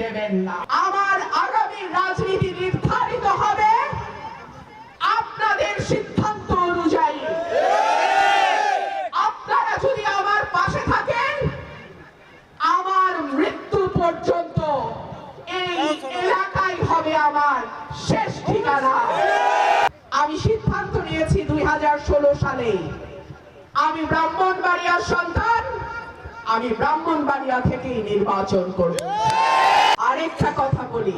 দেবেন না। আমার আগামী রাজনীতি নির্ধারিত হবে আপনাদের সিদ্ধান্ত অনুযায়ী। আপনারা যদি আমার পাশে থাকেন, আমার মৃত্যু পর্যন্ত এই এলাকাই হবে আমার শেষ ঠিকানা। আমি সিদ্ধান্ত নিয়েছি 2016 সালে আমি ব্রাহ্মণবাড়িয়ার সন্তান, আমি ব্রাহ্মণবাড়িয়া থেকেই নির্বাচন করব। আরেকটা কথা বলি,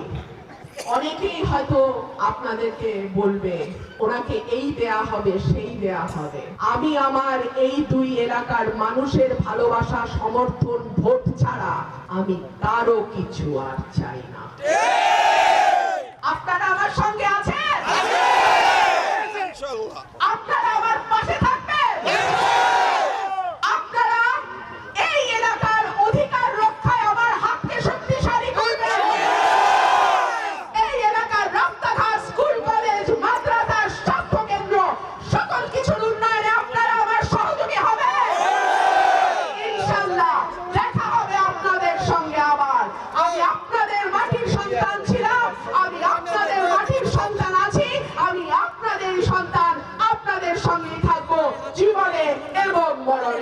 অনেকেই হয়তো আপনাদেরকে বলবে ওনাকে এই দেয়া হবে সেই দেয়া হবে। আমি আমার এই দুই এলাকার মানুষের ভালোবাসা, সমর্থন, ভোট ছাড়া আমি কারো কিছু আর চাই না। আপনারা আমার সঙ্গে আছেন? আপনারা আমার পাশে থাকবেন? আপনারা এই এলাকার অধিকার রক্ষায় আমার হাতকে শক্তিশালী করবেন? এই এলাকার রাস্তাঘাট, স্কুল, কলেজ, মাদ্রাসা, স্বাস্থ্য কেন্দ্র সকল কিছুর উন্নয়নে আপনারা আমার সহযোগী হবেন? ইনশাআল্লাহ দেখা হবে আপনাদের সঙ্গে আবার। আমি আপনাদের মাটির সন্তান ছিলাম, আমি আপনাদের মাটির সন্তান আছি, আমি আপনাদের সন্তান, আপনাদের সঙ্গেই থাকবো জীবনে এবং মরণে।